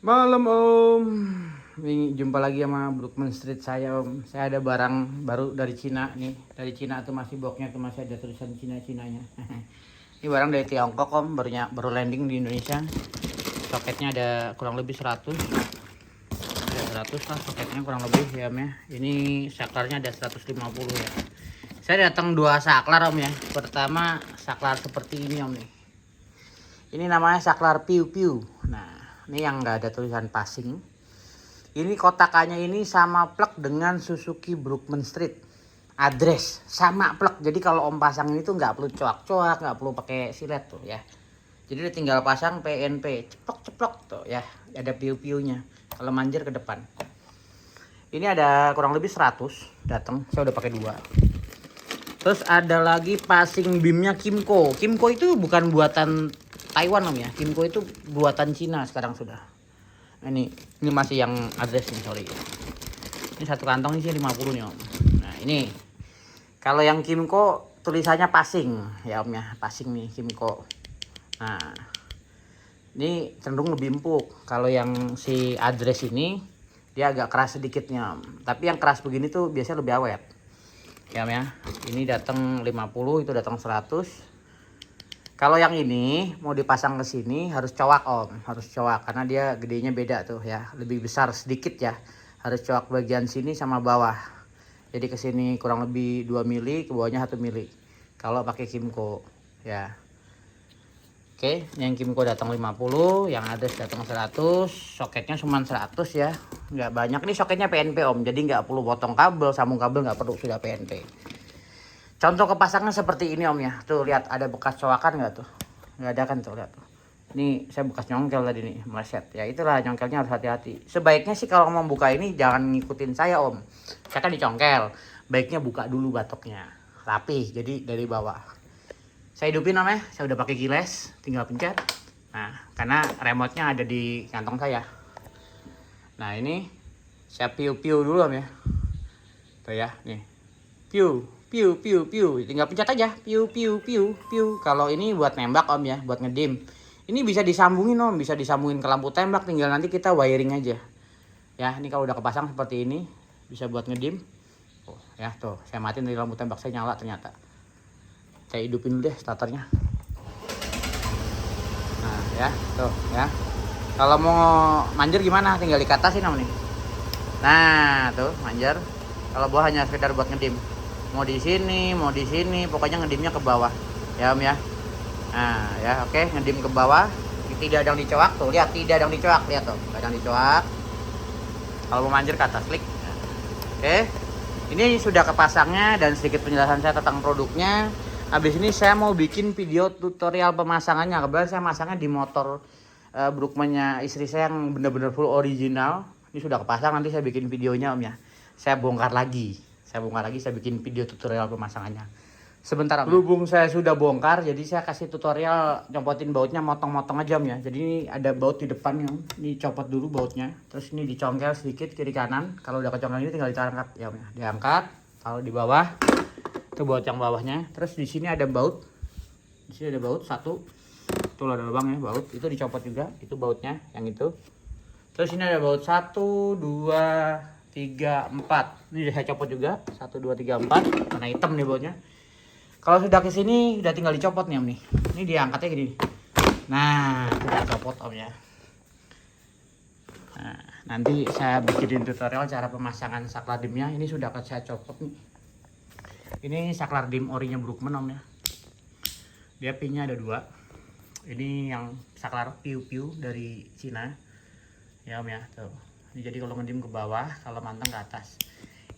Malam Om. Ini jumpa lagi sama Brookman Street saya Om. Saya ada barang baru dari Cina nih. Dari Cina tuh masih boxnya tuh masih ada tulisan Cina-Cinanya. Ini barang dari Tiongkok Om, baru landing di Indonesia. Soketnya ada kurang lebih 100. Ada 100 lah soketnya kurang lebih ya Om ya. Ini saklarnya ada 150 ya. Saya datang dua saklar Om ya. Pertama saklar seperti ini Om nih. Ini namanya saklar piu-piu. Nah, ini yang nggak ada tulisan passing. Ini kotakannya ini sama plug dengan Suzuki Brookman Street. Address sama plug. Jadi kalau Om pasang ini tuh nggak perlu coak-coak, nggak perlu pakai silet tuh ya. Jadi tinggal pasang PNP, ceplok-ceplok tuh ya. Ada piu-piunya. Kalau manjir ke depan. Ini ada kurang lebih 100 datang. Saya udah pakai 2. Terus ada lagi passing beamnya Kimco. Kimco itu bukan buatan Taiwan Om ya. Kimco itu buatan Cina sekarang sudah. Nah, ini masih yang address nih, sorry. Ini satu kantong ini sih 50 nih Om. Nah, ini kalau yang Kimco tulisannya passing ya Om ya, passing nih Kimco. Nah, ini cenderung lebih empuk. Kalau yang si address ini dia agak keras sedikitnya Om. Tapi yang keras begini tuh biasanya lebih awet. Ya Om ya. Ini datang 50, itu datang 100. Kalau yang ini mau dipasang ke sini harus cowak Om, harus cowak karena dia gedenya beda tuh ya, lebih besar sedikit ya. Harus cowak bagian sini sama bawah. Jadi ke sini kurang lebih 2 mili, ke bawahnya 1 mili. Kalau pakai Kimco ya. Oke, yang Kimco datang 50, yang Ades datang 100, soketnya cuma 100 ya. Nggak banyak, ini soketnya PNP Om, jadi nggak perlu potong kabel, sambung kabel nggak perlu, sudah PNP. Contoh kepasangnya seperti ini Om ya. Tuh lihat ada bekas cowakan nggak tuh? Nggak ada kan tuh, lihat tuh. Ini saya bekas nyongkel tadi nih, meleset. Ya itulah nyongkelnya harus hati-hati. Sebaiknya sih kalau mau buka ini jangan ngikutin saya Om. Saya kan dicongkel. Baiknya buka dulu batoknya. Rapi, jadi dari bawah. Saya hidupin Om ya. Saya udah pakai giles, tinggal pencet. Nah, karena remote-nya ada di kantong saya. Nah, ini saya piu-piu dulu Om ya. Tuh ya, nih. Piu. Piu piu piu, tinggal pencet aja. Piu piu piu piu. Kalau ini buat nembak Om ya, buat ngedim. Ini bisa disambungin Om, bisa disambungin ke lampu tembak, tinggal nanti kita wiring aja. Ya, ini kalau udah kepasang seperti ini bisa buat ngedim. Oh, ya tuh, saya matiin dari lampu tembak, saya nyala ternyata. Saya hidupin dulu deh starternya. Nah, ya, tuh ya. Kalau mau manjur gimana? Tinggal dikatasin Om nih. Nah, tuh manjur. Kalau bawah hanya sekedar buat ngedim. Mau di sini, pokoknya ngedimnya ke bawah. Ya Om ya. Nah, ya oke, ngedim ke bawah. Tidak ada yang dicoak tuh, lihat tidak ada yang dicoak, lihat tuh, tidak ada yang dicoak. Kalau mau manjir ke atas klik. Oke. Ini sudah kepasangnya dan sedikit penjelasan saya tentang produknya. Habis ini saya mau bikin video tutorial pemasangannya. Kebetulan saya masangnya di motor Brookman-nya istri saya yang benar-benar full original. Ini sudah kepasang, nanti saya bikin videonya Om ya. Saya bongkar lagi, saya bikin video tutorial pemasangannya. Sebentar Om. Berhubung saya sudah bongkar, jadi saya kasih tutorial nyopotin bautnya, motong-motong aja Om ya. Jadi ini ada baut di depannya Om. Ini copot dulu bautnya. Terus ini dicongkel sedikit kiri kanan. Kalau udah kecongkel ini tinggal diangkat ya Om ya. Diangkat, taruh di bawah. Itu baut yang bawahnya. Terus di sini ada baut. Di sini ada baut satu. Tuh ada lubang ya, baut. Itu dicopot juga, itu bautnya yang itu. Terus ini ada baut 1 2 3 4. Ini saya copot juga. 1 2 3 4. Warna hitam nih bautnya. Kalau sudah ke sini udah tinggal dicopot nih Om nih. Ini diangkatnya gini. Nah, sudah copot Om ya. Nah, nanti saya bikin tutorial cara pemasangan saklar dimnya. Ini sudah saya copot nih. Ini saklar dim orinya Brookman Om ya. Dia pinnya ada 2. Ini yang saklar piu-piu dari Cina. Ya Om ya, tuh. Ini jadi kalau ngedim ke bawah, kalau manteng ke atas.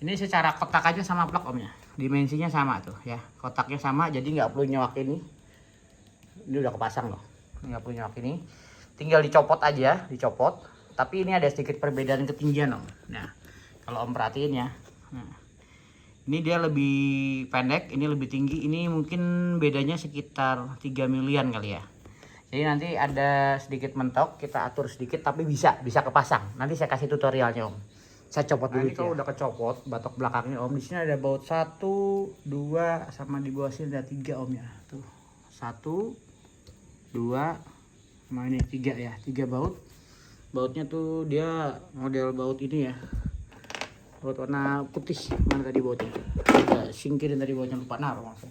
Ini secara kotak aja sama plug Om ya. Dimensinya sama tuh ya. Kotaknya sama, jadi nggak perlu nyewak ini. Ini udah kepasang loh. Nggak perlu nyewak ini. Tinggal dicopot aja, dicopot. Tapi ini ada sedikit perbedaan ketinggian Om. Nah, kalau Om perhatiin ya. Nah, ini dia lebih pendek, ini lebih tinggi. Ini mungkin bedanya sekitar 3 milian kali ya. Jadi nanti ada sedikit mentok, kita atur sedikit tapi bisa kepasang. Nanti saya kasih tutorialnya Om. Saya copot dulu. Ini kalau udah kecopot batok belakangnya Om, di sini ada baut 1 2 sama di bawah sini ada 3 Om ya. Tuh. 1 2 sama ini 3 ya, 3 baut. Bautnya tuh dia model baut ini ya, baut warna putih. Mana tadi bautnya? Udah singkirin tadi bautnya, lupa naruh langsung.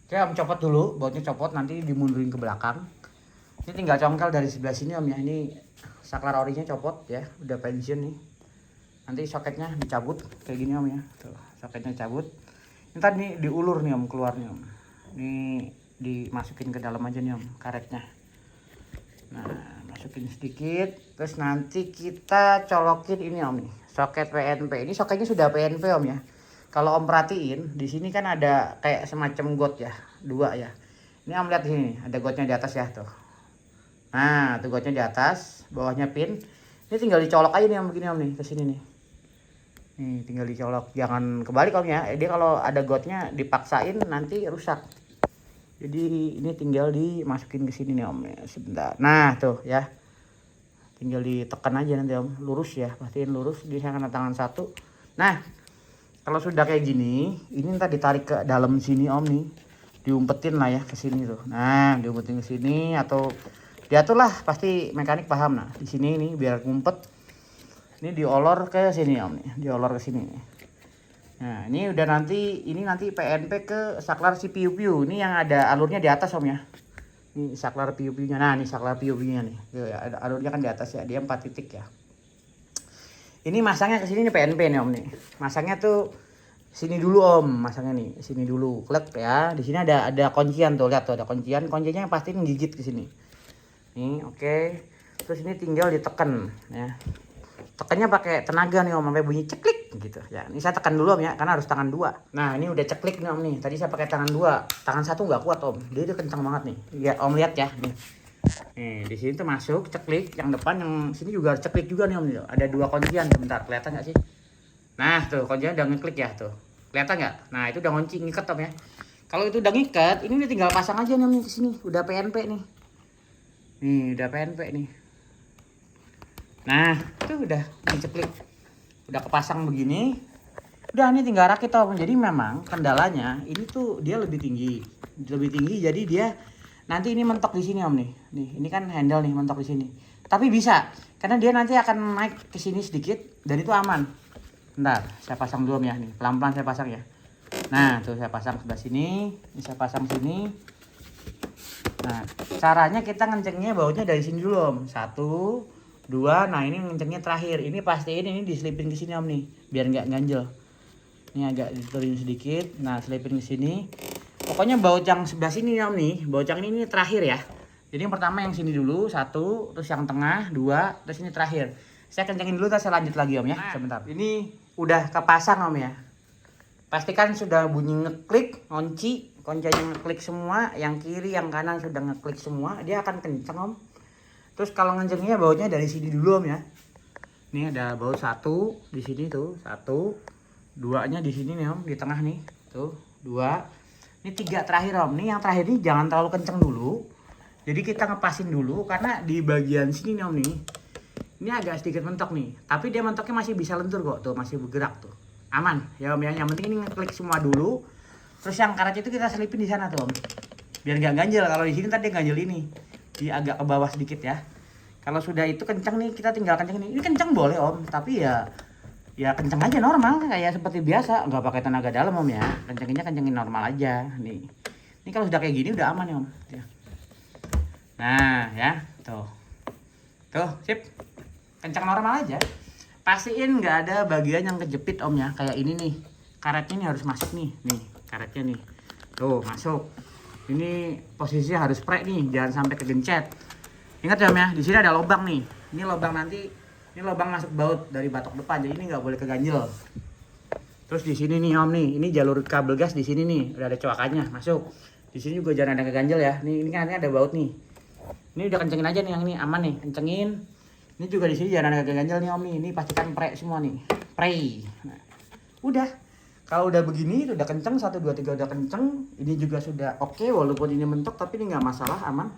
Oke om, copot dulu, bautnya copot, nanti dimundurin ke belakang. Ini tinggal congkel dari sebelah sini om ya. Ini saklar orinya copot ya, udah pensiun nih. Nanti soketnya dicabut kayak gini om ya, tuh soketnya cabut. Ini tadi nih diulur nih om, keluarnya om. Ini dimasukin ke dalam aja nih om karetnya. Nah, masukin sedikit, terus nanti kita colokin ini om nih, soket PNP. Ini soketnya sudah PNP om ya. Kalau om perhatiin, di sini kan ada kayak semacam got ya, dua ya. Ini om lihat di sini, ada gotnya di atas ya tuh. Nah, tuh gotnya di atas, bawahnya pin. Ini tinggal dicolok aja nih om, begini om nih, ke sini nih. Nih, tinggal dicolok, jangan kebalik om ya. Dia kalau ada gotnya dipaksain nanti rusak. Jadi ini tinggal dimasukin ke sini nih om ya, sebentar. Nah tuh ya, tinggal ditekan aja nanti om, lurus ya, pastiin lurus. Dia kena tangan satu. Nah kalau sudah kayak gini, ini ntar ditarik ke dalam sini om nih, diumpetin lah ya ke sini tuh. Nah diumpetin ke sini atau diatur lah, pasti mekanik paham. Nah di sini nih biar ngumpet, ini diolor ke sini om nih, diolor ke sini nih. Nah ini udah nanti, ini nanti PNP ke saklar si piu-piu. Ini yang ada alurnya di atas om ya. Ini saklar piu-piunya. Nah ini saklar piu-piunya nih. Ada alurnya kan di atas ya, dia 4 titik ya. Ini masangnya ke sini nih PNP nih om nih. Masangnya tuh sini dulu om, masangnya nih sini dulu. Klek ya. Di sini ada kuncian tuh, lihat tuh ada kuncian. Kuncinya pasti ngigit ke sini. Nih oke. Terus ini tinggal ditekan ya. Tekannya pakai tenaga nih om, sampai bunyi ceklik gitu ya. Ini saya tekan dulu om ya, karena harus tangan 2. Nah ini udah ceklik nih om nih. Tadi saya pakai tangan 2, tangan 1 nggak kuat om. Dia kencang banget nih. Ya om lihat ya nih. Nih di sini tuh masuk ceklik, yang depan yang sini juga harus ceklik juga nih om. Ada 2 kuncian, sebentar kelihatan nggak sih? Nah tuh kuncian udah ngeklik ya tuh. Kelihatan nggak? Nah itu udah ngunci ngikat om ya. Kalau itu udah ngikat, ini udah tinggal pasang aja nih om nih ke sini. Udah PNP nih. Nih udah PNP nih. Nah itu udah diceklik, udah kepasang begini, udah ini tinggal rakit om. Jadi memang kendalanya ini tuh dia lebih tinggi, jadi dia nanti ini mentok di sini om nih. Ini kan handle nih mentok di sini, tapi bisa karena dia nanti akan naik ke sini sedikit dan itu aman. Bentar saya pasang dulu om ya, nih pelan-pelan saya pasang ya. Nah tuh saya pasang sebelah sini, ini saya pasang sini. Nah caranya kita ngencengnya bautnya dari sini dulu om, 1 2, nah ini ngencengnya terakhir. Ini pastiin ini diselipin ke sini om nih, biar nggak ganjel. Ini agak diturunin sedikit, nah selipin ke sini. Pokoknya baut yang sebelah sini om nih, baut yang ini terakhir ya. Jadi yang pertama yang sini dulu 1, terus yang tengah 2, terus ini terakhir. Saya kencengin dulu, terus saya lanjut lagi om ya. Sebentar. Ini udah kepasang om ya. Pastikan sudah bunyi ngeklik, kuncinya ngeklik semua, yang kiri yang kanan sudah ngeklik semua, dia akan kenceng om. Terus kalau ngencengnya bautnya dari sini dulu om ya. Ini ada baut 1 di sini tuh, 1, 2-nya di sini nih om, di tengah nih, tuh 2. Ini 3 terakhir om. Ini yang terakhir ini jangan terlalu kenceng dulu. Jadi kita ngepasin dulu karena di bagian sini nih om nih. Ini agak sedikit mentok nih, tapi dia mentoknya masih bisa lentur kok, tuh masih bergerak tuh. Aman ya om ya. Yang penting ini ngeklik semua dulu. Terus yang karet itu kita selipin di sana tuh om. Biar nggak ganjel. Kalau di sini tadi ganjel ini. Dia agak ke bawah sedikit ya. Kalau sudah itu kencang nih, kita tinggal kencang ini. Ini kencang boleh om, tapi ya kencang aja normal kayak seperti biasa, nggak pakai tenaga dalam om ya. Kencangin normal aja nih. Ini kalau sudah kayak gini udah aman ya om. Nah ya, tuh sip, kencang normal aja. Pastiin nggak ada bagian yang kejepit om ya. Kayak ini nih, karetnya nih harus masuk nih karetnya nih. Tuh masuk. Ini posisinya harus prek nih, jangan sampai kegencet. Ingat ya om ya, di sini ada lubang nih. Ini lubang nanti, ini lubang masuk baut dari batok depan, jadi ini nggak boleh keganjel. Terus di sini nih om nih, ini jalur kabel gas di sini nih, udah ada coakannya masuk. Di sini juga jangan ada keganjel ya. Ini kan ada baut nih. Ini udah kencengin aja nih yang ini aman nih, kencengin. Ini juga di sini jangan ada keganjel nih om nih. Ini pastikan prek semua nih, prei. Nah, udah. Kalau udah begini, udah kenceng, 1, 2, 3 udah kenceng. Ini juga sudah oke, walaupun ini mentok, tapi ini nggak masalah, aman.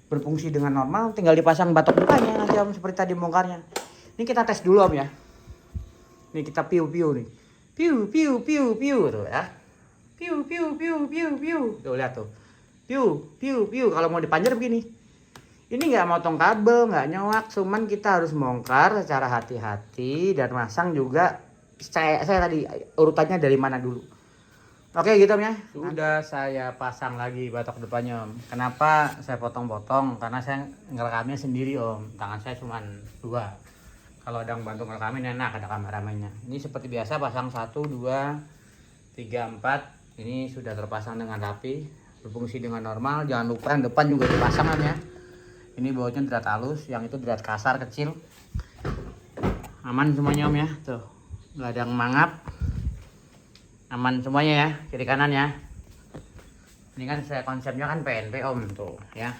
Berfungsi dengan normal, tinggal dipasang batok depannya nanti om, seperti tadi bongkarnya. Ini kita tes dulu om ya. Nih kita piu-piu nih. Piu tuh ya. Piu. Tuh lihat tuh. Piu. Kalau mau dipanjat begini. Ini nggak motong kabel, nggak nyowak, cuman kita harus bongkar secara hati-hati dan masang juga. Saya tadi urutannya dari mana dulu. Oke gitu Om ya. Sudah saya pasang lagi batok depannya Om. Kenapa saya potong-potong? Karena saya ngerekamnya sendiri Om. Tangan saya cuma 2. Kalau ada yang bantu ngerekamin enak, ada kameramennya. Ini seperti biasa pasang 1, 2, 3, 4. Ini sudah terpasang dengan rapi, berfungsi dengan normal. Jangan lupa yang depan juga dipasang Om ya. Ini bautnya drat halus, yang itu drat kasar kecil. Aman semuanya Om ya. Tuh, nggak ada yang mangap. Aman semuanya ya, kiri kanan ya. Ini kan saya konsepnya kan PNP Om tuh ya.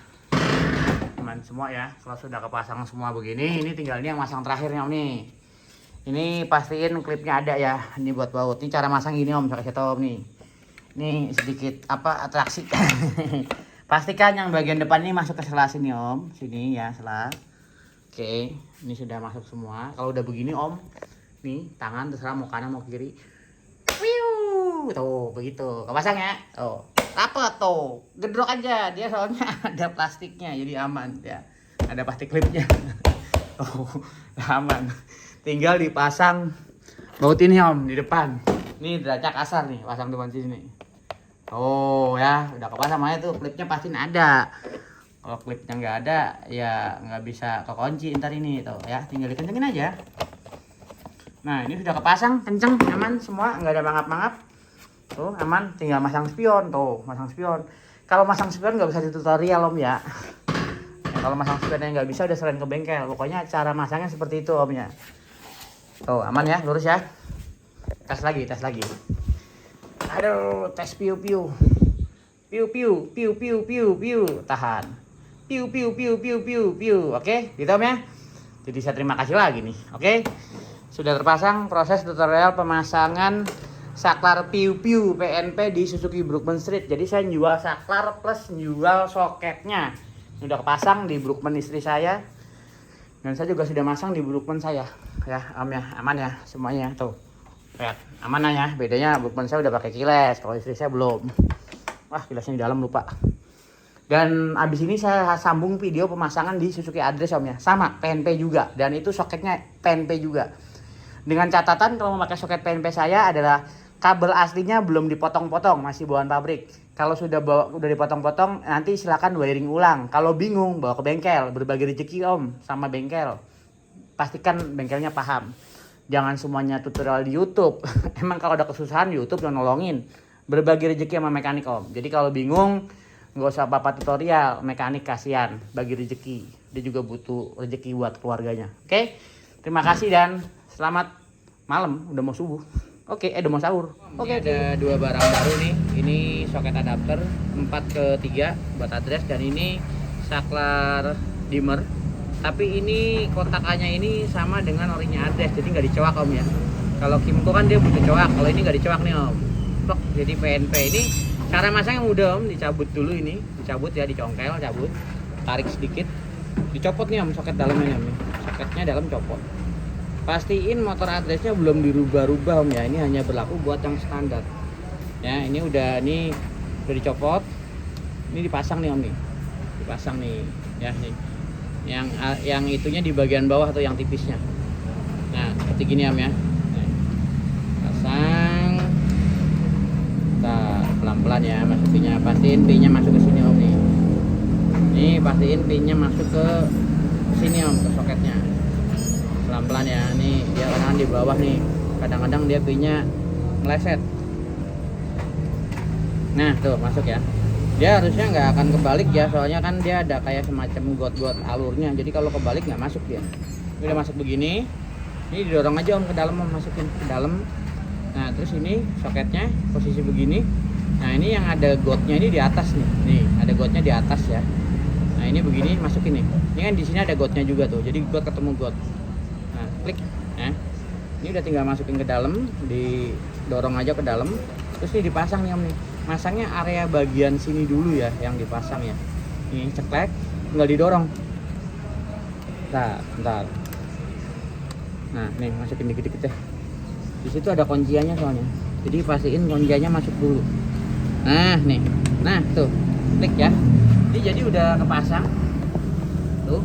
Aman semua ya. Kalau sudah kepasang semua begini, ini tinggal ini yang masang terakhirnya Om nih. Ini pastiin klipnya ada ya. Ini buat baut. Ini cara masang gini Om, saya kasih tahu Om nih. Ini sedikit atraksi. Pastikan yang bagian depan ini masuk ke sela sini Om. Sini ya sela. Oke, ini sudah masuk semua. Kalau udah begini Om, nih tangan terserah mau kanan mau kiri. Tuh begitu kepasang ya. Tuh rapet tuh, gedrok aja dia soalnya ada plastiknya jadi aman ya, ada plastik klipnya. Oh aman, tinggal dipasang baut ini Om di depan. Ini derajat kasar nih, pasang depan sini. Oh ya udah kepasang, makanya tuh klipnya pasti ada. Kalau klipnya nggak ada ya nggak bisa kekunci ntar ini tuh ya, tinggal dikencengin aja. Nah ini sudah kepasang kenceng, aman semua, nggak ada mangap-mangap. Tuh aman, tinggal masang spion. Tuh masang spion. Kalau masang spion nggak bisa di tutorial Om ya. Kalau masang spionnya nggak bisa udah selain ke bengkel. Pokoknya cara masangnya seperti itu Om ya. Tuh aman ya, lurus ya. Tes lagi. Aduh, tes piu. Piu. Tahan. Piu. Oke, gitu Om ya. Jadi saya terima kasih lagi nih. Oke. Sudah terpasang, proses tutorial pemasangan saklar piu PNP di Suzuki Brookman Street. Jadi saya jual saklar plus jual soketnya. Udah kepasang di Brookman istri saya. Dan saya juga sudah masang di Brookman saya. Ya, Om ya, aman ya semuanya tuh. Lihat, aman ya. Bedanya Brookman saya udah pakai kiles, kalau istri saya belum. Wah, kilesnya di dalam lupa. Dan abis ini saya sambung video pemasangan di Suzuki Address Om ya. Sama PNP juga, dan itu soketnya PNP juga. Dengan catatan kalau memakai soket PNP saya adalah kabel aslinya belum dipotong-potong, masih bawaan pabrik. Kalau udah dipotong-potong, nanti silakan wiring ulang. Kalau bingung, bawa ke bengkel, berbagi rezeki Om sama bengkel. Pastikan bengkelnya paham. Jangan semuanya tutorial di YouTube. Emang kalau ada kesusahan YouTube yang nolongin. Berbagi rezeki sama mekanik Om. Jadi kalau bingung, nggak usah apa-apa tutorial, mekanik kasihan, bagi rezeki. Dia juga butuh rezeki buat keluarganya. Oke? Terima kasih dan selamat malam, udah mau subuh. Oke, udah mau sahur. Oke, ada 2 barang baru nih. Ini soket adapter 4x3 buat address, dan ini saklar dimmer. Tapi ini kotakannya ini sama dengan orinya address, jadi nggak dicoak Om ya. Kalau Kimco kan dia butuh coak, kalau ini nggak dicoak nih Om. Plok, jadi PNP ini cara masangnya mudah Om. Dicabut dulu ini, dicabut ya, dicongkel, cabut, tarik sedikit, dicopot nih Om soket dalamnya Om. Soketnya dalam copot. Pastiin motor addressnya belum dirubah-rubah Om ya. Ini hanya berlaku buat yang standar. Ya, ini udah dicopot. Ini dipasang nih Om nih. Dipasang nih ya nih. Yang itunya di bagian bawah atau yang tipisnya. Nah, seperti gini Om ya. Nah, pasang. Nah, pelan-pelan ya masukinnya. Pastiin pinnya masuk ke sini Om nih. Nih, pastiin pinnya masuk ke sini Om, ke soketnya. Pelan-pelan ya, nih dia kadang di bawah nih, kadang-kadang dia pinnya meleset. Nah tuh masuk ya, dia harusnya nggak akan kebalik ya, soalnya kan dia ada kayak semacam got-got alurnya, jadi kalau kebalik nggak masuk dia. Ini udah masuk begini, ini didorong aja Om ke dalam Om, masukin ke dalam. Nah terus ini soketnya posisi begini. Nah ini yang ada gotnya ini di atas nih ada gotnya di atas ya. Nah ini begini masukin nih, ini kan di sini ada gotnya juga tuh, jadi got ketemu got. Nah, klik. Nah, ini udah tinggal masukin ke dalam, didorong aja ke dalam. Terus ini dipasang nih Om nih. Masangnya area bagian sini dulu ya yang dipasang ya. Ini ceklek, tinggal didorong. Bentar. Nah, nih masukin dikit-dikit ya. Di situ ada kunciannya soalnya. Jadi pastiin kunciannya masuk dulu. Nah, nih. Nah, tuh. Klik ya. Ini jadi udah kepasang. Tuh,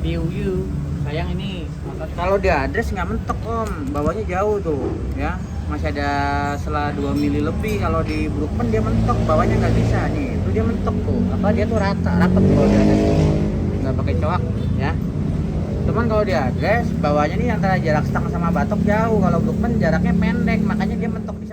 view you. Sayang ini kalau di address nggak mentok om, bawahnya jauh tuh ya. Masih ada setelah 2 mili lebih. Kalau di Brookman dia mentok, bawahnya nggak bisa nih. Itu dia mentok tuh. Apa dia tuh rata, rapat tuh kalau di address. Nggak pakai coak ya. Cuman kalau di address bawahnya nih antara jarak stang sama batok jauh. Kalau Brookman jaraknya pendek, makanya dia mentok di